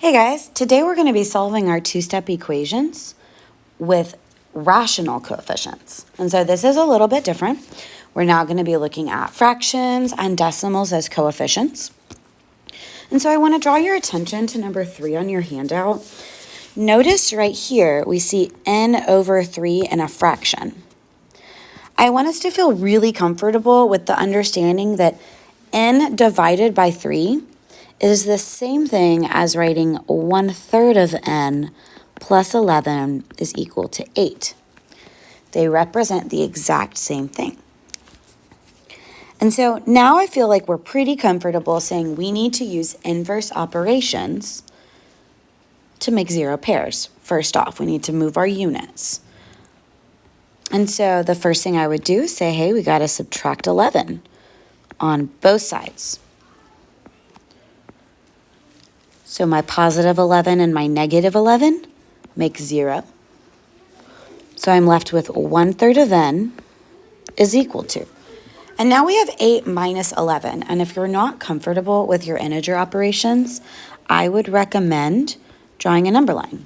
Hey guys, today we're going to be solving our two-step equations with rational coefficients. And so this is a little bit different. We're now going to be looking at fractions and decimals as coefficients. And so I want to draw your attention to number 3 on your handout. Notice right here we see n over 3 in a fraction. I want us to feel really comfortable with the understanding that n divided by 3 is the same thing as writing 1/3 of n plus 11 is equal to 8. They represent the exact same thing. And so now I feel like we're pretty comfortable saying we need to use inverse operations to make zero pairs. First off, we need to move our units. And so the first thing I would do is say, hey, we got to subtract 11 on both sides. So my positive 11 and my negative 11 make 0. So I'm left with 1/3 of n is equal to. And now we have 8 minus 11. And if you're not comfortable with your integer operations, I would recommend drawing a number line.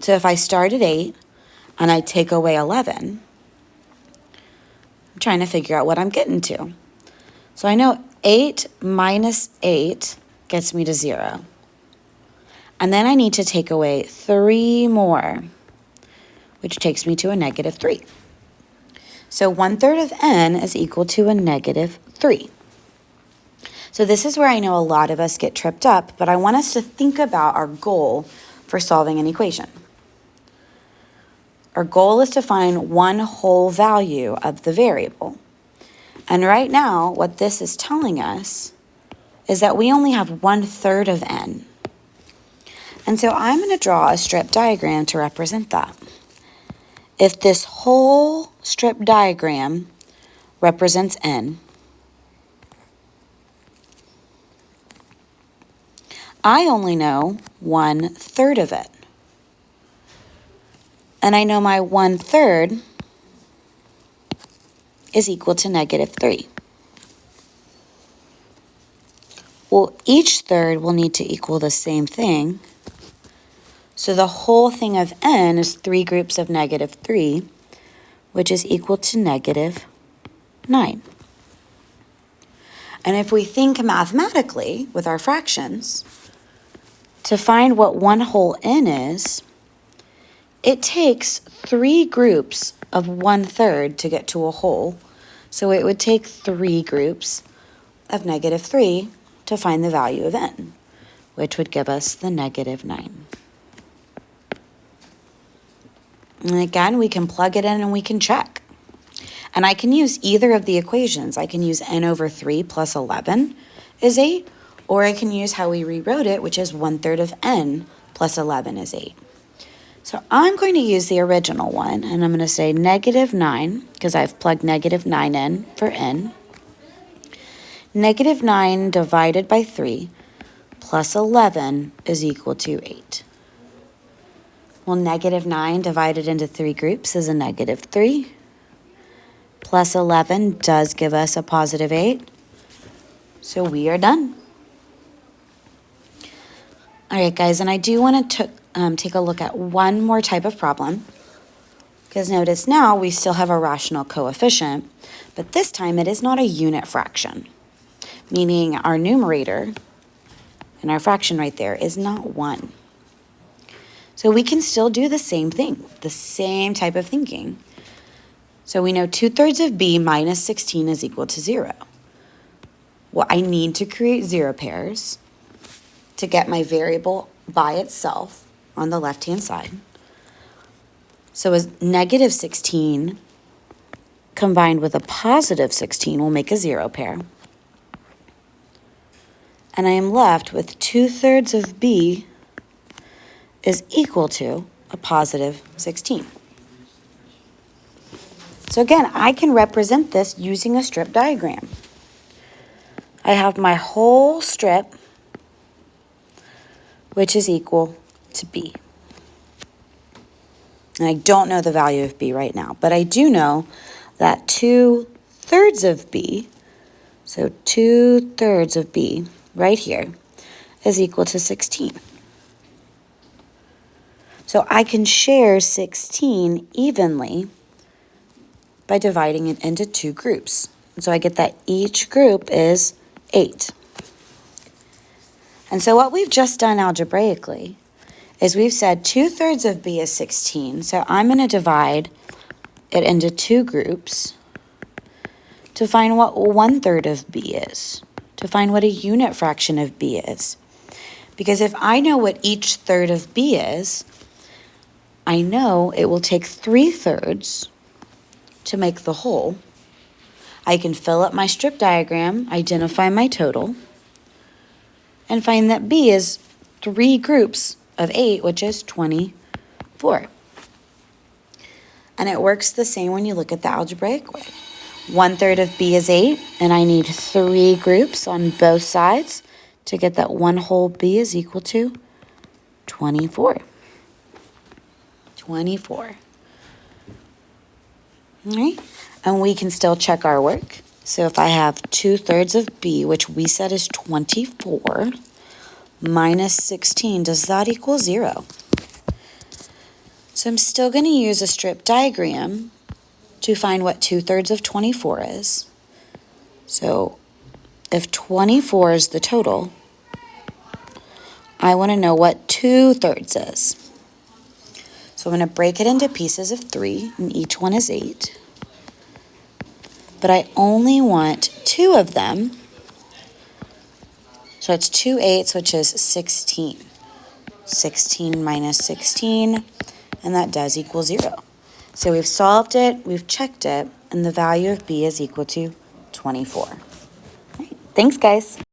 So if I start at 8 and I take away 11, I'm trying to figure out what I'm getting to. So I know 8 minus 8 gets me to 0. And then I need to take away 3 more, which takes me to a negative 3. So 1/3 of n is equal to a negative 3. So this is where I know a lot of us get tripped up, but I want us to think about our goal for solving an equation. Our goal is to find one whole value of the variable. And right now, what this is telling us is that we only have 1/3 of n. And so I'm going to draw a strip diagram to represent that. If this whole strip diagram represents n, I only know 1/3 of it. And I know my 1/3 is equal to negative 3. Well, each third will need to equal the same thing. So the whole thing of n is 3 groups of negative 3, which is equal to negative 9. And if we think mathematically with our fractions, to find what one whole n is, it takes 3 groups of 1/3 to get to a whole. So it would take 3 groups of negative 3 to find the value of n, which would give us the negative 9. And again, we can plug it in and we can check. And I can use either of the equations. I can use n over 3 plus 11 is 8, or I can use how we rewrote it, which is 1/3 of n plus 11 is 8. So I'm going to use the original one, and I'm going to say negative 9, because I've plugged negative 9 in for n. Negative 9 divided by 3 plus 11 is equal to 8. Well, negative 9 divided into 3 groups is a negative 3. Plus 11 does give us a positive 8. So we are done. All right, guys, and I do want to take a look at one more type of problem. Because notice now we still have a rational coefficient, but this time it is not a unit fraction. Meaning our numerator and our fraction right there is not 1. So we can still do the same thing, the same type of thinking. So we know 2/3 of b minus 16 is equal to 0. Well, I need to create 0 pairs to get my variable by itself on the left-hand side. So as negative 16 combined with a positive 16 will make a 0 pair. And I am left with 2/3 of b is equal to a positive 16. So again, I can represent this using a strip diagram. I have my whole strip, which is equal to b. And I don't know the value of b right now, but I do know that 2/3 of b, so 2/3 of b right here, is equal to 16. So I can share 16 evenly by dividing it into two groups. And so I get that each group is 8. And so what we've just done algebraically is we've said 2/3 of b is 16. So I'm going to divide it into two groups to find what 1/3 of b is, to find what a unit fraction of b is. Because if I know what each third of b is, I know it will take 3/3 to make the whole. I can fill up my strip diagram, identify my total, and find that b is 3 groups of 8, which is 24. And it works the same when you look at the algebraic way. 1/3 of b is 8, and I need 3 groups on both sides to get that one whole b is equal to 24. 24. All right, and we can still check our work. So if I have 2/3 of b, which we said is 24, minus 16, does that equal 0? So I'm still going to use a strip diagram to find what 2/3 of 24 is. So if 24 is the total, I want to know what 2/3 is. So I'm going to break it into pieces of 3, and each one is 8. But I only want 2 of them. So it's 2 8s, which is 16. 16 minus 16, and that does equal 0. So we've solved it, we've checked it, and the value of b is equal to 24. All right. Thanks, guys.